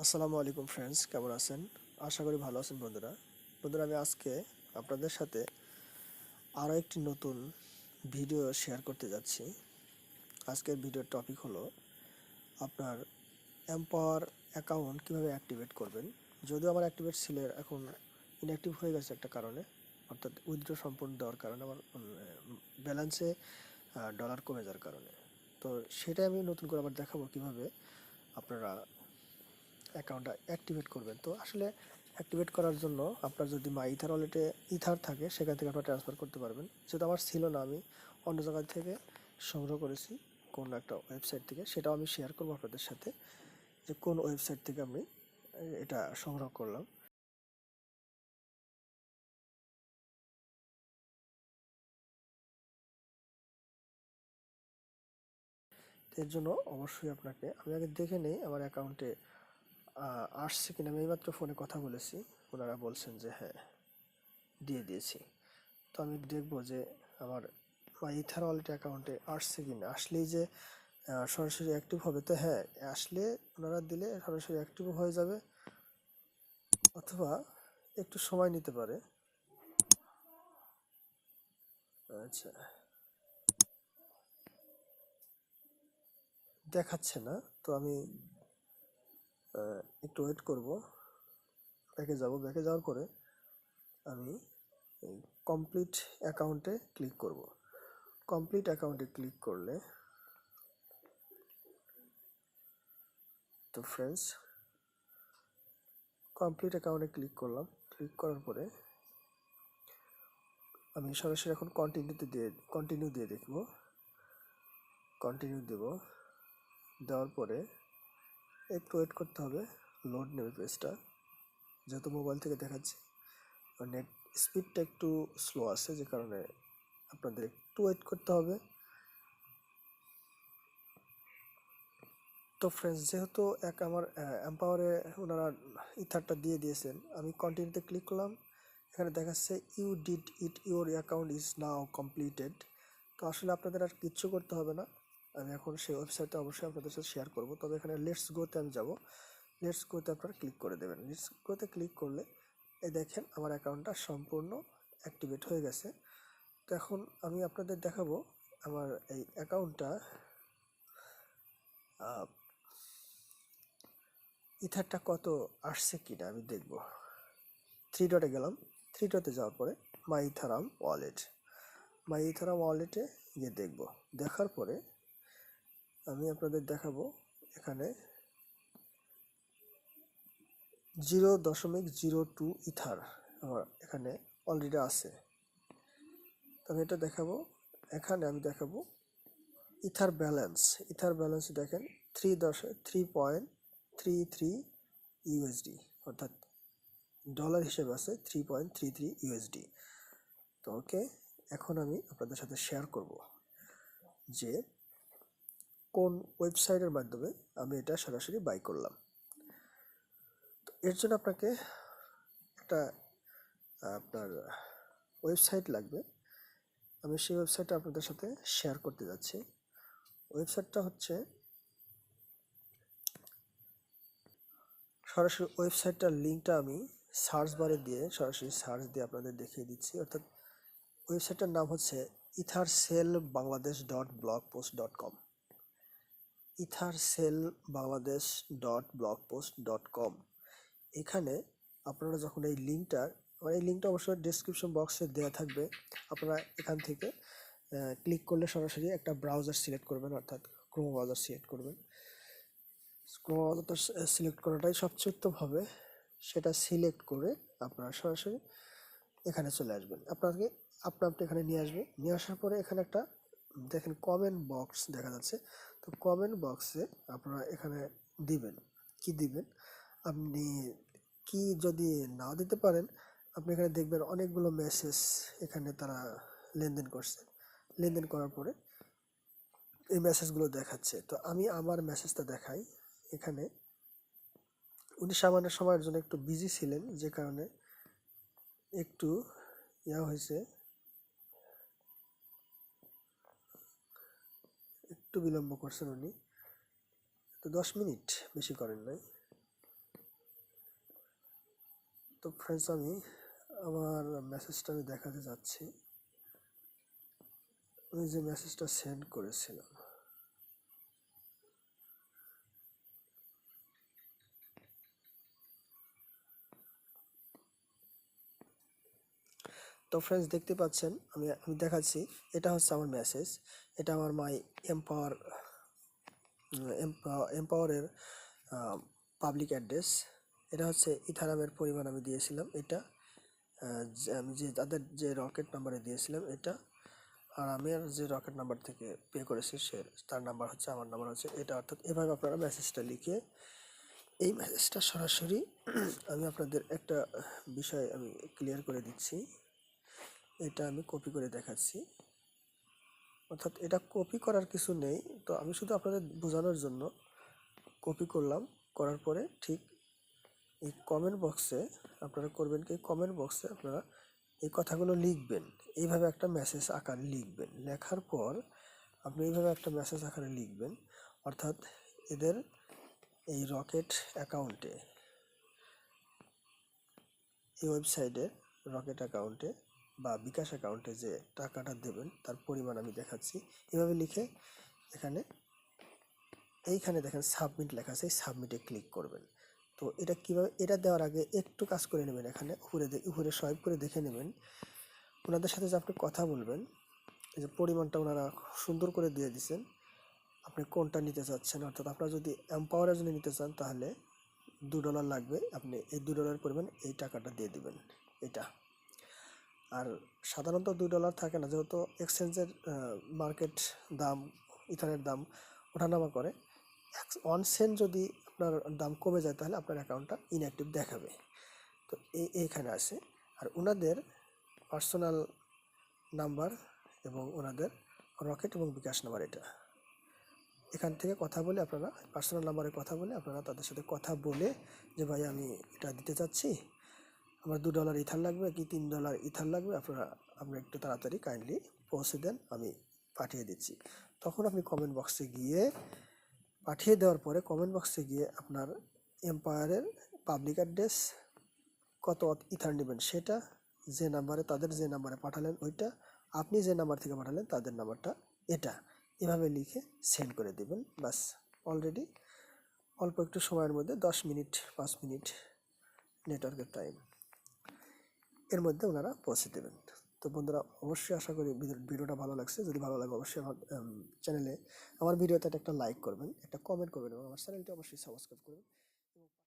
আসসালামু আলাইকুম ফ্রেন্ডস, কেমন আছেন? আশা করি ভালো আছেন বন্ধুরা। আমি আজকে আপনাদের সাথে আরও একটি নতুন ভিডিও শেয়ার করতে যাচ্ছি। আজকের ভিডিওর টপিক হলো আপনার এম্পাওয়ার অ্যাকাউন্ট কীভাবে অ্যাক্টিভেট করবেন। যদিও আমার অ্যাক্টিভেট ছিল, এখন ইনঅ্যাক্টিভ হয়ে গেছে একটা কারণে, অর্থাৎ উইথড্র সম্পূর্ণ দেওয়ার কারণে আমার ব্যালেন্সে ডলার কমে যাওয়ার কারণে। তো সেটাই আমি নতুন করে আবার দেখাবো কীভাবে আপনারা অ্যাকাউন্টটা অ্যাক্টিভেট করবেন। তো আসলে অ্যাক্টিভেট করার জন্য আপনার যদি মাই ইথার ওয়ালেটে ইথার থাকে, সেখান থেকে আপনারা ট্রান্সফার করতে পারবেন। যেহেতু আমার ছিল না, আমি অন্য জায়গা থেকে সংগ্রহ করেছি কোন একটা ওয়েবসাইট থেকে, সেটাও আমি শেয়ার করবো আপনাদের সাথে যে কোন ওয়েবসাইট থেকে আমি এটা সংগ্রহ করলাম। এর জন্য অবশ্যই আমি আগে দেখে নেই আমার অ্যাকাউন্টে আসছে কিনা। আমি এইমাত্র ফোনে কথা বলেছি, ওনারা বলছেন যে হ্যাঁ দিয়ে দিয়েছি। তো আমি দেখবো যে আমার ইথার ওয়ালেট অ্যাকাউন্টে আসছে কিনা। আসলেই যে সরাসরি অ্যাক্টিভ হবে, তো হ্যাঁ আসলে ওনারা দিলে সরাসরি অ্যাক্টিভ হয়ে যাবে, অথবা একটু সময় নিতে পারে। আচ্ছা, দেখাচ্ছে না, তো আমি একটু ওয়েট করব। ব্যাকে যাওয়ার পরে আমি এই কমপ্লিট অ্যাকাউন্টে ক্লিক করব। কমপ্লিট অ্যাকাউন্টে ক্লিক করলে, তো ফ্রেন্ডস কমপ্লিট অ্যাকাউন্টে ক্লিক করলাম। ক্লিক করার পরে আমি সরাসরি এখন কন্টিনিউ দিয়ে দেখব। কন্টিনিউ দেব। দেওয়ার পরে একটু ওয়েট করতে হবে, লোড নেবে পেজটা। যেহেতু মোবাইল থেকে দেখাচ্ছি, নেট স্পিডটা একটু স্লো আছে, যে কারণে আপনাদের একটু ওয়েট করতে হবে। তো ফ্রেন্ডস, যেহেতু আমার এম্পাওয়ারে ওনারা ইথারটা দিয়ে দিয়েছেন, আমি কন্টিনিউতে ক্লিক করলাম। এখানে দেখাচ্ছে you did it, your account is now completed. তো আসলে আপনাদের আর কিচ্ছু করতে হবে না। আমি এখন সেই ওয়েবসাইটটা অবশ্যই আপনাদের সাথে শেয়ার করব। তবে এখানে লেটস গোতে আমি যাব। লেটস গোতে আপনারা ক্লিক করে দেবেন। লেটস গোতে ক্লিক করলে এই দেখেন আমার অ্যাকাউন্টটা সম্পূর্ণ অ্যাক্টিভেট হয়ে গেছে। তো এখন আমি আপনাদের দেখাবো আমার এই অ্যাকাউন্টটা ইথারটা কত আসছে কিনা আমি দেখব। থ্রি ডটে গেলাম। থ্রি ডটে যাওয়ার পরে মাই ইথারাম ওয়ালেটে গিয়ে দেখব। দেখার পরে আমি আপনাদের দেখাবো এখানে 0.02 ইথার আমার এখানে অলরেডি আছে। আমি এটা দেখাবো। এখানে আমি দেখাবো ইথার ব্যালেন্স দেখেন 3.33 ইউএসডি, অর্থাৎ ডলার হিসেবে আছে 3.33 ইউএসডি। তো ওকে, এখন আমি আপনাদের সাথে শেয়ার করব যে কোন ওয়েবসাইটের মাধ্যমে আমি এটা সরাসরি বাই করলাম। তো এর জন্য আপনাকে একটা আপনার ওয়েবসাইট লাগবে। আমি সেই ওয়েবসাইটটা আপনাদের সাথে শেয়ার করতে যাচ্ছি। ওয়েবসাইটটা হচ্ছে, সরাসরি ওয়েবসাইটটার লিঙ্কটা আমি সার্চ বারে দিয়ে সরাসরি সার্চ দিয়ে আপনাদের দেখিয়ে দিচ্ছি। অর্থাৎ ওয়েবসাইটটার নাম হচ্ছে ethercellbangladesh.blogpost.com। ethercellbangladesh.blogpost.com। এখানে আপনারা যখন এই লিঙ্কটা অবশ্যই ডেসক্রিপশন বক্সে দেওয়া থাকবে। আপনারা এখান থেকে ক্লিক করলে সরাসরি একটা ব্রাউজার সিলেক্ট করবেন, অর্থাৎ ক্রোম ব্রাউজার সিলেক্ট করবেন। ক্রোম ব্রাউজারটা সিলেক্ট করাটাই সবচেয়ে উত্তম হবে। সেটা সিলেক্ট করে আপনারা সরাসরি এখানে চলে আসবেন। আপনি এখানে নিয়ে আসবে। নিয়ে আসার পরে এখানে একটা দেখেন কমেন্ট বক্স দেখা যাচ্ছে। তো কমেন্ট বক্সে আপনারা এখানে দিবেন কি দিবেন। আপনি কি যদি নাও দিতে পারেন, আপনি এখানে দেখবেন অনেকগুলো মেসেজ এখানে তারা লেনদেন করছে। লেনদেন করার পরে এই মেসেজগুলো দেখাচ্ছে। তো আমি আমার মেসেজটা দেখাই। এখানে উনি সামান্য সময়ের জন্য একটু বিজি ছিলেন, যে কারণে একটু হয়েছে, একটু বিলম্ব করছেন উনি। তো 10 মিনিট বেশি করেন নাই। তো ফ্রেন্ডস আমি আমার মেসেজটা আমি দেখাতে যাচ্ছি, আমি যে মেসেজটা সেন্ড করেছিলাম। তো ফ্রেন্ডস দেখতে পাচ্ছেন আমি দেখাচ্ছি, এটা হচ্ছে আমার মেসেজ, এটা আমার মাই এম্পাওয়ারের পাবলিক অ্যাড্রেস। এটা হচ্ছে ইথারামের পরিমাণ আমি দিয়েছিলাম, এটা আমি যে তাদের যে রকেট নাম্বারে দিয়েছিলাম এটা, আর আমি আর যে রকেট নাম্বার থেকে পে করেছি সে তার নাম্বার হচ্ছে, আমার নাম্বার হচ্ছে এটা। অর্থাৎ এভাবে আপনারা মেসেজটা লিখে, এই মেসেজটা সরাসরি আমি আপনাদের একটা বিষয় আমি ক্লিয়ার করে দিচ্ছি, এটা আমি কপি করে দেখাচ্ছি। অর্থাৎ এটা কপি করার কিছু নেই, তো আমি শুধু আপনাদের বোঝানোর জন্য কপি করলাম। করার পরে ঠিক এই কমেন্ট বক্সে আপনারা করবেন কি, কমেন্ট বক্সে আপনারা এই কথাগুলো লিখবেন, এইভাবে একটা মেসেজ আকারে লিখবেন। লেখার পর আপনি এইভাবে একটা মেসেজ আকারে লিখবেন, অর্থাৎ এদের এই রকেট অ্যাকাউন্টে, এই ওয়েবসাইটে রকেট অ্যাকাউন্টে বা বিকাশ অ্যাকাউন্টে যে টাকাটা দেবেন তার পরিমাণ আমি দেখাচ্ছি। এভাবে লিখে এইখানে দেখেন সাবমিট লেখা আছে, এই সাবমিটে ক্লিক করবেন। তো এটা কীভাবে, এটা দেওয়ার আগে একটু কাজ করে নেবেন, এখানে উপরে সোয়াইপ করে দেখে নেবেন ওনাদের সাথে যে আপনি কথা বলবেন, এই যে পরিমাণটা ওনারা সুন্দর করে দিয়ে দিচ্ছেন, আপনি কোনটা নিতে চাচ্ছেন। অর্থাৎ আপনারা যদি এম্পাওয়ারের জন্য নিতে চান তাহলে $2 লাগবে, আপনি এই $2 পরিমাণ এই টাকাটা দিয়ে দিবেন এটা। আর সাধারণত $2 থাকে না, যেহেতু এক্সচেঞ্জের মার্কেট দাম, ইথারের দাম ওঠানামা করে, 1 সেন্ট যদি আপনার দাম কমে যায় তাহলে আপনার অ্যাকাউন্টটা ইনঅ্যাক্টিভ দেখাবে। তো এইখানে আসে, আর ওনাদের পার্সোনাল নাম্বার এবং ওনাদের রকেট এবং বিকাশ নাম্বার, এটা এখান থেকে কথা বলে আপনারা পার্সোনাল নাম্বারে কথা বলে আপনারা তাদের সাথে কথা বলে যে ভাই আমি এটা দিতে চাচ্ছি, আমার $2 ইথার লাগবে কি $3 ইথার লাগবে, আপনি একটু তাড়াতাড়ি কাইন্ডলি পৌঁছে দেন, আমি পাঠিয়ে দিচ্ছি। তখন আপনি কমেন্ট বক্সে গিয়ে পাঠিয়ে দেওয়ার পরে কমেন্ট বক্সে গিয়ে আপনার এম্পায়ারের পাবলিক অ্যাড্রেস, কত ইথার নেবেন সেটা, যে নাম্বারে তাদের যে নাম্বারে পাঠালেন ওইটা, আপনি যে নাম্বার থেকে পাঠালেন তাদের নাম্বারটা, এটা এভাবে লিখে সেন্ড করে দেবেন। বাস, অলরেডি অল্প একটু সময়ের মধ্যে 10 মিনিট 5 মিনিট নেটওয়ার্কের টাইম, এর মধ্যে ওনারা পৌঁছে দেবেন। তো বন্ধুরা, অবশ্যই আশা করি ভিডিওটা ভালো লাগছে। যদি ভালো লাগে অবশ্যই আমার চ্যানেলে, আমার ভিডিওতে একটা লাইক করবেন, একটা কমেন্ট করবেন এবং আমার চ্যানেলটি অবশ্যই সাবস্ক্রাইব করবেন।